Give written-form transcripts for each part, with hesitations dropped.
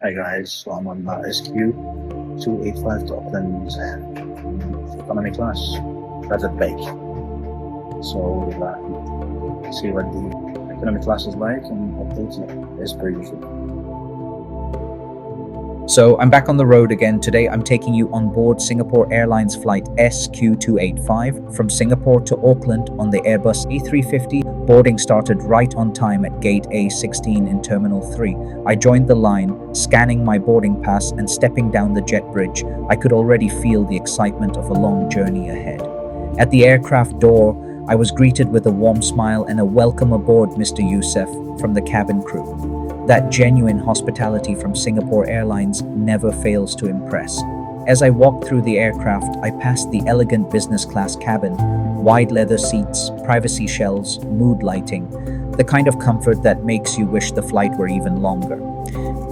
Hi guys, so I'm on SQ 285 to Auckland economy class. That's a bake. So we'll see what the economy class is like and update you as per usual. So I'm back on the road again. Today I'm taking you on board Singapore Airlines flight SQ285 from Singapore to Auckland on the Airbus A350. Boarding started right on time at gate A16 in Terminal 3. I joined the line, scanning my boarding pass and stepping down the jet bridge. I could already feel the excitement of a long journey ahead. At the aircraft door, I was greeted with a warm smile and a welcome aboard, Mr. Youssef, from the cabin crew. That genuine hospitality from Singapore Airlines never fails to impress. As I walked through the aircraft, I passed the elegant business class cabin, wide leather seats, privacy shelves, mood lighting, the kind of comfort that makes you wish the flight were even longer.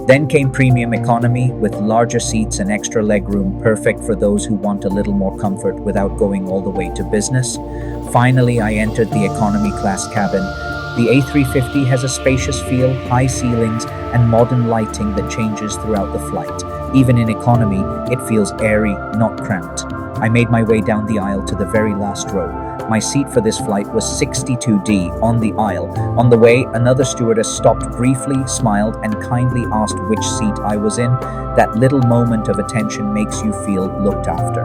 Then came premium economy with larger seats and extra legroom, perfect for those who want a little more comfort without going all the way to business. Finally, I entered the economy class cabin. The A350 has a spacious feel, high ceilings, and modern lighting that changes throughout the flight. Even in economy, it feels airy, not cramped. I made my way down the aisle to the very last row. My seat for this flight was 62D on the aisle. On the way, another stewardess stopped briefly, smiled, and kindly asked which seat I was in. That little moment of attention makes you feel looked after.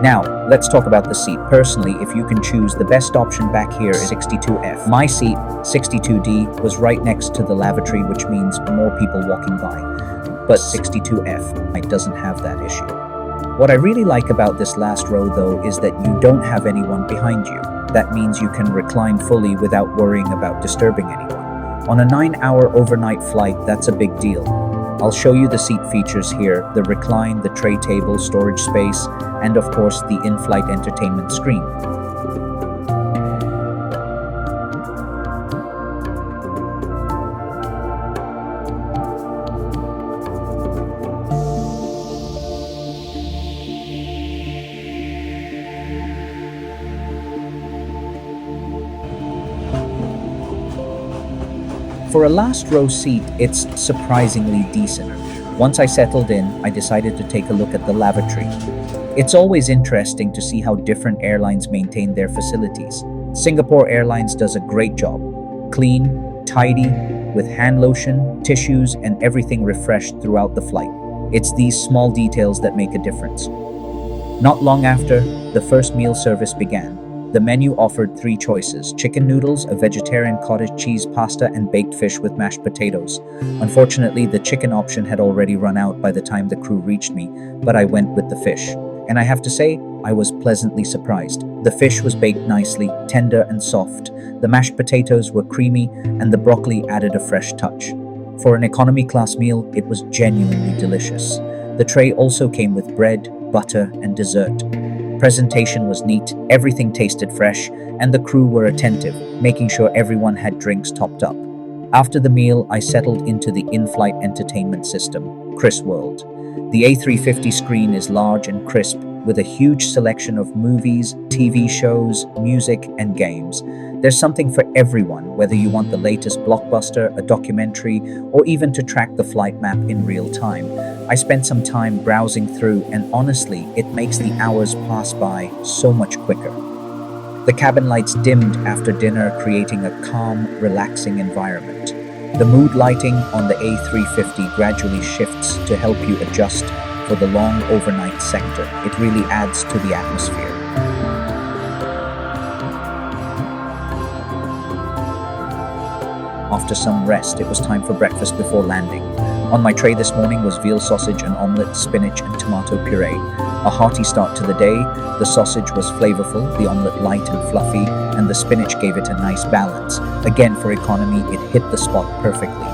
Now, let's talk about the seat. Personally, if you can choose, the best option back here is 62F. My seat, 62D, was right next to the lavatory, which means more people walking by. But 62F doesn't have that issue. What I really like about this last row, though, is that you don't have anyone behind you. That means you can recline fully without worrying about disturbing anyone. On a 9-hour overnight flight, that's a big deal. I'll show you the seat features here: the recline, the tray table, storage space, and of course the in-flight entertainment screen. For a last row seat, it's surprisingly decent. Once I settled in, I decided to take a look at the lavatory. It's always interesting to see how different airlines maintain their facilities. Singapore Airlines does a great job. Clean, tidy, with hand lotion, tissues, and everything refreshed throughout the flight. It's these small details that make a difference. Not long after, the first meal service began. The menu offered 3 choices: chicken noodles, a vegetarian cottage cheese pasta, and baked fish with mashed potatoes. Unfortunately, the chicken option had already run out by the time the crew reached me, but I went with the fish. And I have to say, I was pleasantly surprised. The fish was baked nicely, tender and soft. The mashed potatoes were creamy, and the broccoli added a fresh touch. For an economy class meal, it was genuinely delicious. The tray also came with bread, butter, and dessert. Presentation was neat, everything tasted fresh, and the crew were attentive, making sure everyone had drinks topped up. After the meal, I settled into the in-flight entertainment system, KrisWorld. The A350 screen is large and crisp, with a huge selection of movies, TV shows, music, and games. There's something for everyone, whether you want the latest blockbuster, a documentary, or even to track the flight map in real time. I spent some time browsing through, and honestly, it makes the hours pass by so much quicker. The cabin lights dimmed after dinner, creating a calm, relaxing environment. The mood lighting on the A350 gradually shifts to help you adjust for the long overnight sector. It really adds to the atmosphere. After some rest, it was time for breakfast before landing. On my tray this morning was veal sausage and omelette, spinach and tomato purée. A hearty start to the day. The sausage was flavorful, the omelette light and fluffy, and the spinach gave it a nice balance. Again, for economy, it hit the spot perfectly.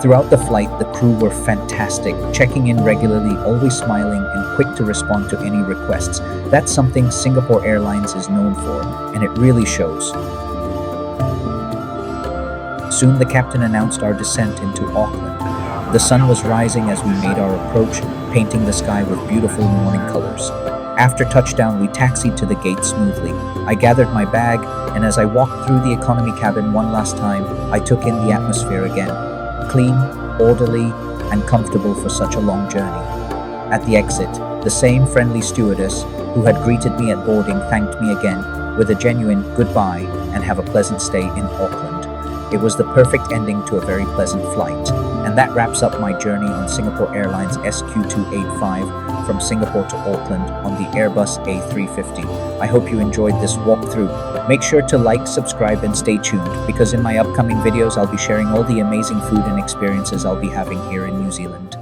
Throughout the flight, the crew were fantastic, checking in regularly, always smiling and quick to respond to any requests. That's something Singapore Airlines is known for, and it really shows. Soon the captain announced our descent into Auckland. The sun was rising as we made our approach, painting the sky with beautiful morning colors. After touchdown, we taxied to the gate smoothly. I gathered my bag, and as I walked through the economy cabin one last time, I took in the atmosphere again. Clean, orderly, and comfortable for such a long journey. At the exit, the same friendly stewardess who had greeted me at boarding thanked me again with a genuine goodbye and have a pleasant stay in Auckland. It was the perfect ending to a very pleasant flight. And that wraps up my journey on Singapore Airlines SQ285 from Singapore to Auckland on the Airbus A350. I hope you enjoyed this walkthrough. Make sure to like, subscribe, and stay tuned, because in my upcoming videos I'll be sharing all the amazing food and experiences I'll be having here in New Zealand.